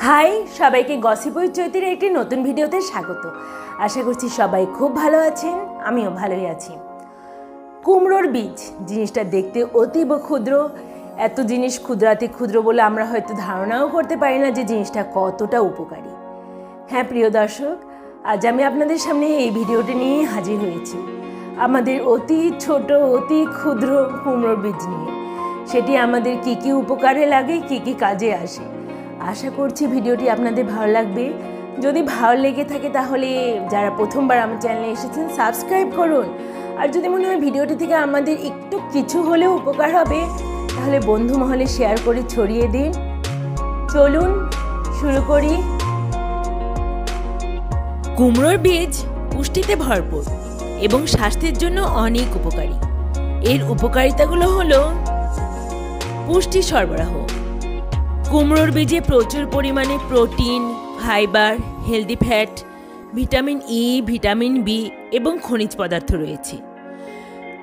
High সবাইকে gossip with চৈতির একটি নতুন ভিডিওতে স্বাগত। আশা করছি সবাই খুব ভালো আছেন, আমিও ভালোই আছি। কুমড়োর বীজ জিনিসটা দেখতে অতীব ক্ষুদ্র, এত জিনিস ক্ষুদ্রাতি ক্ষুদ্র বলে আমরা হয়তো ধারণাও করতে পারি না যে জিনিসটা কতটা উপকারী। হ্যাঁ প্রিয় দর্শক, আজ আমি আপনাদের সামনে এই ভিডিওটি নিয়ে হাজির হয়েছি আমাদের অতি ছোট অতি ক্ষুদ্র কুমড়োর বীজ নিয়ে। সেটি আমাদের কি কি উপকারে লাগে, কি কি কাজে আসে। আশা করছি ভিডিওটি আপনাদের ভালো লাগবে। যদি ভালো লেগে থাকে তাহলে যারা প্রথমবার আমার চ্যানেলে এসেছেন সাবস্ক্রাইব করুন। আর যদি মনে হয় ভিডিওটি থেকে আমাদের একটু কিছু হলেও উপকার হবে তাহলে বন্ধু মহলে শেয়ার করে ছড়িয়ে দিন। চলুন শুরু করি। কুমড়োর বীজ পুষ্টিতে ভরপুর এবং স্বাস্থ্যের জন্য অনেক উপকারী। এর উপকারিতাগুলো হলো পুষ্টি সরবরাহ। কুমড়োর বীজে প্রচুর পরিমাণে protein, fibre, healthy fat, vitamin E, vitamin B এবং খনিজ পদার্থ রয়েছে।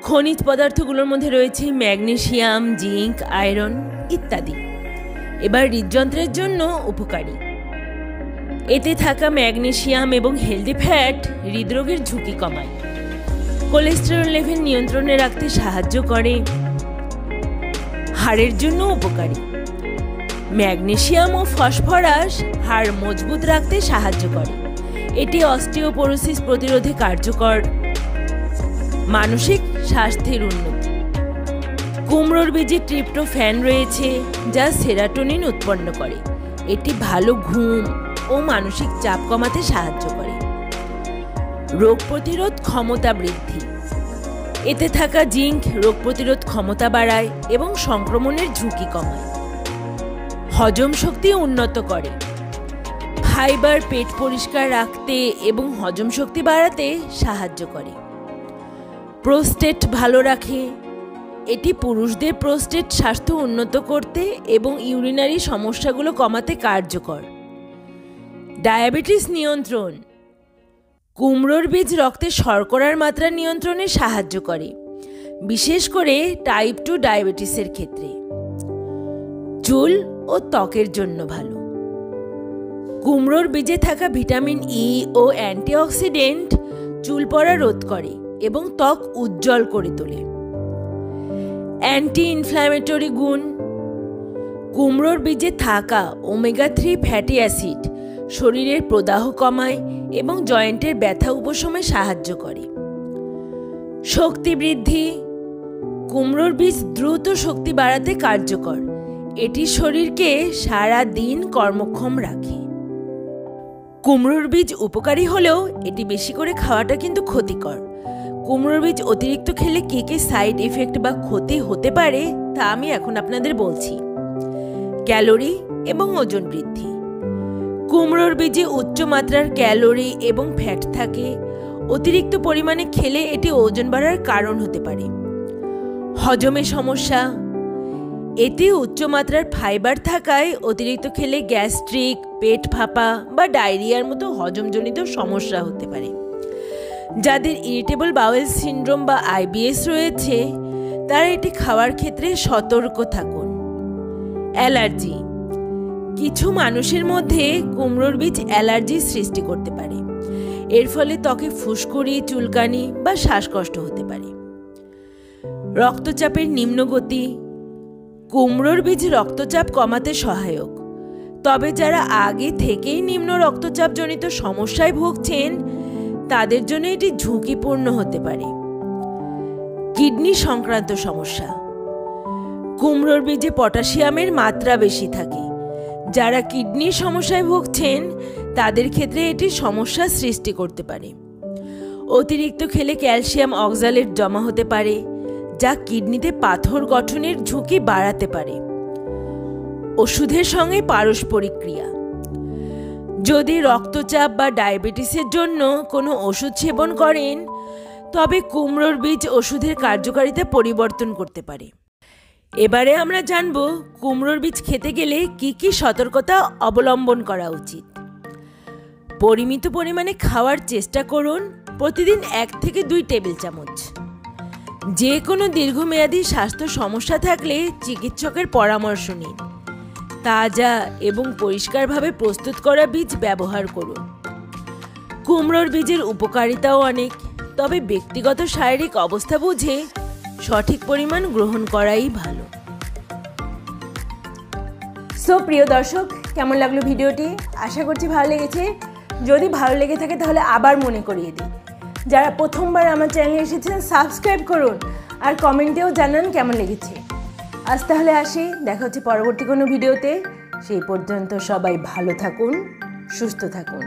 খনিজ পদার্থগুলোর মধ্যে রয়েছে ম্যাগনেসিয়াম, জিঙ্ক, আয়রন ইত্যাদি। এবার হৃদযন্ত্রের জন্য উপকারী। এতে থাকা ম্যাগনেসিয়াম এবং হেলদি ফ্যাট হৃদরোগের ঝুঁকি কমায়, কোলেস্টেরল লেভেল নিয়ন্ত্রণে রাখতে সাহায্য করে, হাড়ের জন্য উপকারী। ম্যাগনেসিয়াম ও ফসফরাস হাড় মজবুত রাখতে সাহায্য করে। এটি অস্টিওপোরোসিস প্রতিরোধে কার্যকর। মানসিক স্বাস্থ্যের উন্নতি। কুমড়োর বীজে ট্রিপ্টোফ্যান রয়েছে যা সেরাটোনিন উৎপন্ন করে। এটি ভালো ঘুম ও মানসিক চাপ কমাতে সাহায্য করে। রোগ প্রতিরোধ ক্ষমতা বৃদ্ধি। এতে থাকা জিঙ্ক রোগ প্রতিরোধ ক্ষমতা বাড়ায় এবং সংক্রমণের ঝুঁকি কমায়। হজম শক্তি উন্নত করে। ফাইবার পেট পরিষ্কার রাখতে এবং হজম শক্তি বাড়াতে সাহায্য করে। প্রোস্টেট ভালো রাখে। এটি পুরুষদের প্রোস্টেট স্বাস্থ্য উন্নত করতে এবং ইউরিনারি সমস্যাগুলো কমাতে কার্যকর। ডায়াবেটিস নিয়ন্ত্রণ। কুমড়োর বীজ রক্তে শর্করার মাত্রা নিয়ন্ত্রণে সাহায্য করে, বিশেষ করে টাইপ 2 ডায়াবেটিসের ক্ষেত্রে। চুল ও ত্বকের জন্য ভালো। কুমড়োর বীজে থাকা ভিটামিন ই ও অ্যান্টিঅক্সিডেন্ট চুল পড়া রোধ করে এবং ত্বক উজ্জ্বল করে তোলে। অ্যান্টি ইনফ্ল্যামেটরি গুণ। কুমড়োর বীজে থাকা ওমেগা 3 ফ্যাটি অ্যাসিড শরীরের প্রদাহ কমায় এবং জয়েন্টের ব্যথা উপশমে সাহায্য করে। শক্তি বৃদ্ধি। কুমড়োর বীজ দ্রুত শক্তি বাড়াতে কার্যকর। এটি শরীরকে সারা দিন কর্মক্ষম রাখে। কুমড়োর বীজ উপকারী হলেও এটি বেশি করে খাওয়াটা কিন্তু ক্ষতিকর। কুমড়োর বীজ অতিরিক্ত খেলে কি কি সাইড এফেক্ট বা ক্ষতি হতে পারে তা আমি এখন আপনাদের বলছি। ক্যালোরি এবং ওজন বৃদ্ধি। কুমড়োর বীজে উচ্চ মাত্রার ক্যালোরি এবং ফ্যাট থাকে। অতিরিক্ত পরিমাণে খেলে এটি ওজন বাড়ার কারণ হতে পারে। হজমে সমস্যা। এতে উচ্চমাত্রার ফাইবার থাকায় অতিরিক্ত খেলে গ্যাস্ট্রিক, পেট ফাঁপা বা ডায়রিয়ার মতো হজমজনিত সমস্যা হতে পারে। যাদের ইরিটেবল বাউয়েল সিনড্রোম বা আইবিএস রয়েছে তারা এটি খাওয়ার ক্ষেত্রে সতর্ক থাকুন। অ্যালার্জি। কিছু মানুষের মধ্যে কুমড়োর বীজ অ্যালার্জি সৃষ্টি করতে পারে। এর ফলে ত্বকে ফুসকুড়ি, চুলকানি বা শ্বাসকষ্ট হতে পারে। রক্তচাপের নিম্নগতি। কুমড়োর বীজ রক্তচাপ কমাতে সহায়ক, তবে যারা আগে থেকেই নিম্ন রক্তচাপজনিত সমস্যায় ভুগছেন তাদের জন্য এটি ঝুঁকিপূর্ণ হতে পারে। কিডনি সংক্রান্ত সমস্যা। কুমড়োর বীজে পটাশিয়ামের মাত্রা বেশি থাকে। যারা কিডনির সমস্যায় ভুগছেন তাদের ক্ষেত্রে এটি সমস্যা সৃষ্টি করতে পারে। অতিরিক্ত খেলে ক্যালসিয়াম অক্সালেট জমা হতে পারে, যা কিডনিতে পাথর গঠনের ঝুঁকি বাড়াতে পারে। ওষুধের সঙ্গে পারস্পরিক ক্রিয়া। যদি রক্তচাপ বা ডায়াবেটিসের জন্য কোনো ওষুধ সেবন করেন তবে কুমড়োর বীজ ওষুধের কার্যকারিতা পরিবর্তন করতে পারে। এবারে আমরা জানব কুমড়োর বীজ খেতে গেলে কি কি সতর্কতা অবলম্বন করা উচিত। পরিমিত পরিমাণে খাওয়ার চেষ্টা করুন, প্রতিদিন 1 থেকে 2 টেবিল চামচ। যে কোনো দীর্ঘমেয়াদী স্বাস্থ্য সমস্যা থাকলে চিকিৎসকের পরামর্শ নিন। তাজা এবং পরিষ্কারভাবে প্রস্তুত করা বীজ ব্যবহার করুন। কুমড়োর বীজের উপকারিতাও অনেক, তবে ব্যক্তিগত শারীরিক অবস্থা বুঝে সঠিক পরিমাণ গ্রহণ করাই ভালো। প্রিয় দর্শক, কেমন লাগলো ভিডিওটি? আশা করছি ভালো লেগেছে। যদি ভালো লেগে থাকে তাহলে আবার মনে করিয়ে দিই, যারা প্রথমবার আমার চ্যানেলে এসেছেন সাবস্ক্রাইব করুন আর কমেন্টেও জানান কেমন লেগেছে। আজ তাহলে আসি, দেখা হচ্ছে পরবর্তী কোনো ভিডিওতে। সেই পর্যন্ত সবাই ভালো থাকুন, সুস্থ থাকুন।